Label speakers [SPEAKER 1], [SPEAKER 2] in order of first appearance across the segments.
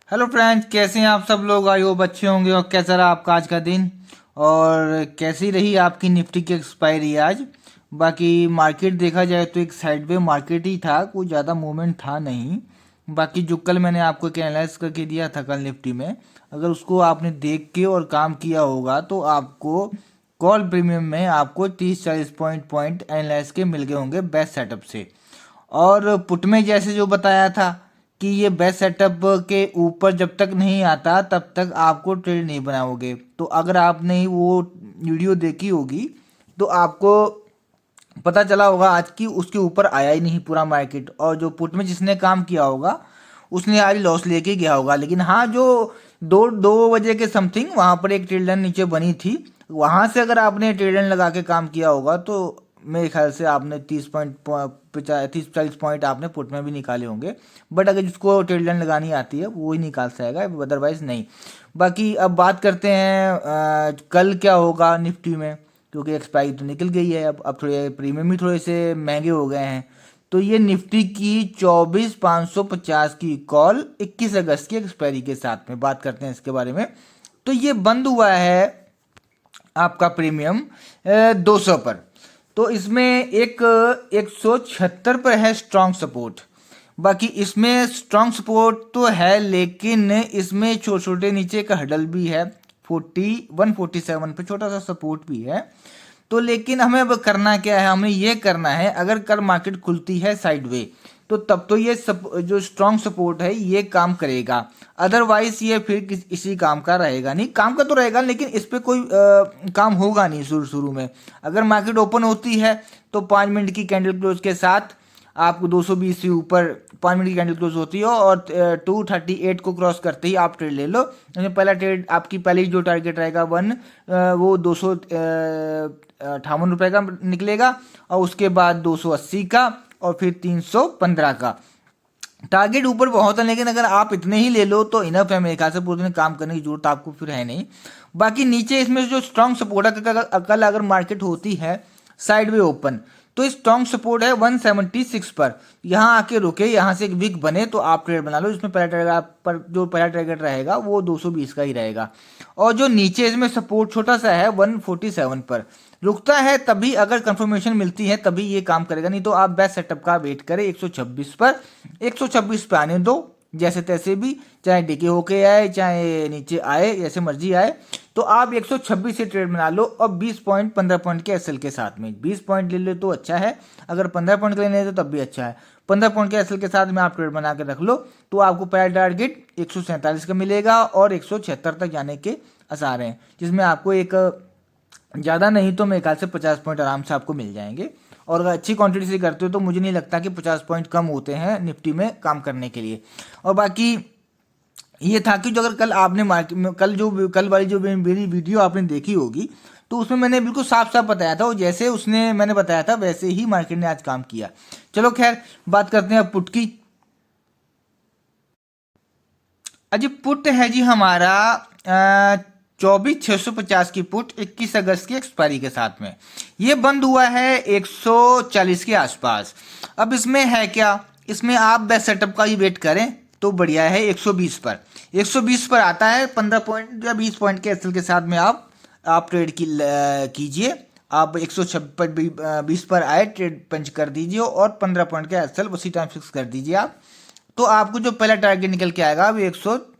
[SPEAKER 1] Hello friends, कैसे हैं आप सब लोग। आई होप अच्छे होंगे। और कैसा रहा आपका आज का दिन, और कैसी रही आपकी निफ्टी की एक्सपायरी आज। बाकी मार्केट देखा जाए तो एक साइड वे मार्केट ही था, कोई ज़्यादा मूवमेंट था नहीं। बाकी जो कल मैंने आपको एक एनालाइज करके दिया था कल निफ्टी में, अगर उसको आपने देख के और काम किया होगा तो आपको कॉल प्रीमियम में आपको 30-40 पॉइंट एनालाइज के मिल गए होंगे बेस्ट सेटअप से। और पुट में जैसे जो बताया था कि ये बेस्ट सेटअप के ऊपर जब तक नहीं आता तब तक आपको ट्रेड नहीं बनाओगे। तो अगर आपने वो वीडियो देखी होगी तो आपको पता चला होगा आज की उसके ऊपर आया ही नहीं पूरा मार्केट, और जो पुट में जिसने काम किया होगा उसने आज लॉस लेके गया होगा। लेकिन हाँ, जो दो दो बजे के समथिंग वहाँ पर एक ट्रेड लाइन नीचे बनी थी, वहाँ से अगर आपने ट्रेड लाइन लगा के काम किया होगा तो मेरे ख्याल से आपने 30-40 पॉइंट आपने पुट में भी निकाले होंगे। बट अगर जिसको ट्रेड लाइन लगानी आती है वो ही निकाल सकेगा, अदरवाइज नहीं। बाकी अब बात करते हैं कल क्या होगा निफ्टी में, क्योंकि एक्सपायरी तो निकल गई है। अब थोड़े प्रीमियम भी थोड़े से महंगे हो गए हैं। तो ये निफ्टी की 24,550 की कॉल 21 अगस्त की एक्सपायरी के साथ में बात करते हैं इसके बारे में। तो ये बंद हुआ है आपका प्रीमियम 200 पर। तो इसमें एक 176 पर है स्ट्रॉन्ग सपोर्ट। बाकी इसमें स्ट्रॉन्ग सपोर्ट तो है, लेकिन इसमें छोटे छोटे नीचे का हडल भी है। 147 पे छोटा सा सपोर्ट भी है। तो लेकिन हमें अब करना क्या है, हमें ये करना है अगर कल मार्केट खुलती है साइडवे तो तब तो ये जो स्ट्रॉन्ग सपोर्ट है ये काम करेगा। अदरवाइज ये फिर इसी काम का रहेगा नहीं। काम का तो रहेगा लेकिन इस पर कोई काम होगा नहीं शुरू शुरू में। अगर मार्केट ओपन होती है तो 5 मिनट की कैंडल क्लोज के साथ आपको 220 से ऊपर 5 मिनट की कैंडल क्लोज होती है, और 238 को क्रॉस करते ही आप ट्रेड ले लो। पहला ट्रेड आपकी पहली जो टारगेट रहेगा वो 258 रुपये का निकलेगा, और उसके बाद 280 का, और फिर 315 का। टारगेट ऊपर बहुत है, लेकिन अगर आप इतने ही ले लो तो इनफ है मेरे ख्याल से। पूरे दिन काम करने की जरूरत आपको फिर है नहीं। बाकी नीचे इसमें जो स्ट्रॉन्ग सपोर्ट है, कल अगर मार्केट होती है साइडवे ओपन तो स्ट्रॉन्ग सपोर्ट है 176 पर। यहाँ आके रुके, यहाँ से एक विक बने तो आप ट्रेड बना लो। इसमें पहला टारगेट पर जो पहला टारगेट रहेगा वो 220 का ही रहेगा। और जो नीचे इसमें सपोर्ट छोटा सा है 147 पर रुकता है, तभी अगर कंफर्मेशन मिलती है तभी ये काम करेगा, नहीं तो आप बेस्ट सेटअप का वेट करें 126 पर। 126 पे आने दो जैसे तैसे भी, चाहे डीके होके आए चाहे नीचे आए, जैसे मर्जी आए। तो आप 126 से ट्रेड बना लो, और 20 पॉइंट 15 पॉइंट के एसएल के साथ में 20 पॉइंट ले लो तो अच्छा है। अगर 15 पॉइंट लेने हैं तो तब भी अच्छा है। 15 पॉइंट के एसएल के साथ में आप ट्रेड बना के रख लो तो आपको पहला टारगेट 147 का मिलेगा, और 176 तक जाने के आसार हैं, जिसमें आपको एक ज़्यादा नहीं तो मेरे ख्याल से 50 पॉइंट आराम से आपको मिल जाएंगे। और अगर अच्छी क्वांटिटी से करते हो तो मुझे नहीं लगता कि 50 पॉइंट कम होते हैं निफ्टी में काम करने के लिए। और बाकी ये था कि जो अगर कल आपने मार्केट में कल वाली जो मेरी वीडियो आपने देखी होगी तो उसमें मैंने बिल्कुल साफ साफ बताया था, और जैसे उसने मैंने बताया था वैसे ही मार्केट ने आज काम किया। चलो खैर, बात करते हैं अब पुट की। अजी पुट है जी हमारा 24,650 की पुट 21 अगस्त की एक्सपायरी के साथ में। ये बंद हुआ है 140 के आसपास। अब इसमें है क्या, इसमें आप बेस्ट सेटअप का ही वेट करें तो बढ़िया है। 120 पर 120 पर आता है 15 पॉइंट या 20 पॉइंट के एसएल के साथ में आप ट्रेड कीजिए। आप 120 पर आए ट्रेड पंच कर दीजिए, और 15 पॉइंट का एसएल उसी टाइम फिक्स कर दीजिए आप। तो आपको जो पहला टारगेट निकल के आएगा वो 140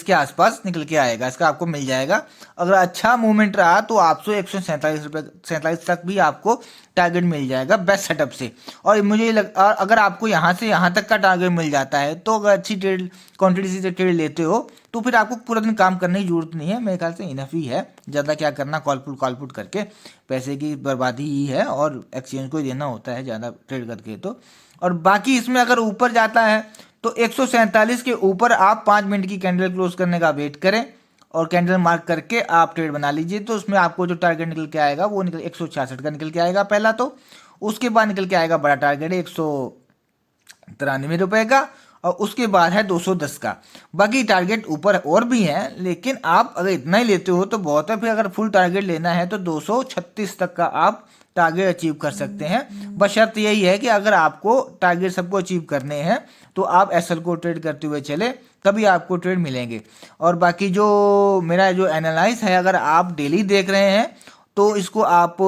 [SPEAKER 1] के आसपास निकल के आएगा, इसका आपको मिल जाएगा। अगर अच्छा मूवमेंट रहा तो आपको 147 तक भी आपको टारगेट मिल जाएगा बेस्ट सेटअप से। और और अगर आपको यहाँ से यहाँ तक का टारगेट मिल जाता है तो अगर अच्छी ट्रेड क्वांटिटी से ट्रेड लेते हो तो फिर आपको पूरा दिन काम करने की जरूरत नहीं है। मेरे ख्याल से इनफ ही है, ज़्यादा क्या करना कॉल पुट करके। पैसे की बर्बादी ही है, और एक्सचेंज को देना होता है ज़्यादा ट्रेड करके तो। और बाकी इसमें अगर ऊपर जाता है तो 147 के ऊपर आप 5 मिनट की कैंडल क्लोज करने का वेट करें, और कैंडल मार्क करके आप ट्रेड बना लीजिए। तो उसमें आपको जो टारगेट निकल के आएगा वो 166 का निकल के आएगा पहला। तो उसके बाद निकल के आएगा बड़ा टारगेट 193 रुपए का, और उसके बाद है 210 का। बाकी टारगेट ऊपर और भी हैं, लेकिन आप अगर इतना ही लेते हो तो बहुत है। फिर अगर फुल टारगेट लेना है तो 236 तक का आप टारगेट अचीव कर सकते हैं। बस शर्त यही है कि अगर आपको टारगेट सबको अचीव करने हैं तो आप एसएल को ट्रेड करते हुए चले, तभी आपको ट्रेड मिलेंगे। और बाकी जो मेरा जो एनालाइज है, अगर आप डेली देख रहे हैं तो इसको आप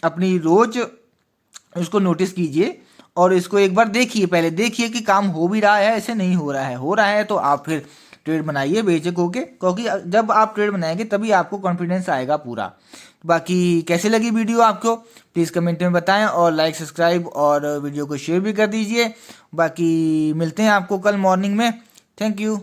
[SPEAKER 1] अपनी रोज इसको नोटिस कीजिए और इसको एक बार देखिए, पहले देखिए कि काम हो भी रहा है, ऐसे नहीं हो रहा है तो आप फिर ट्रेड बनाइए बेचक होके, क्योंकि जब आप ट्रेड बनाएंगे तभी आपको कॉन्फिडेंस आएगा पूरा। बाकी कैसे लगी वीडियो आपको प्लीज़ कमेंट में बताएं और लाइक सब्सक्राइब और वीडियो को शेयर भी कर दीजिए। बाकी मिलते हैं आपको कल मॉर्निंग में। Thank you.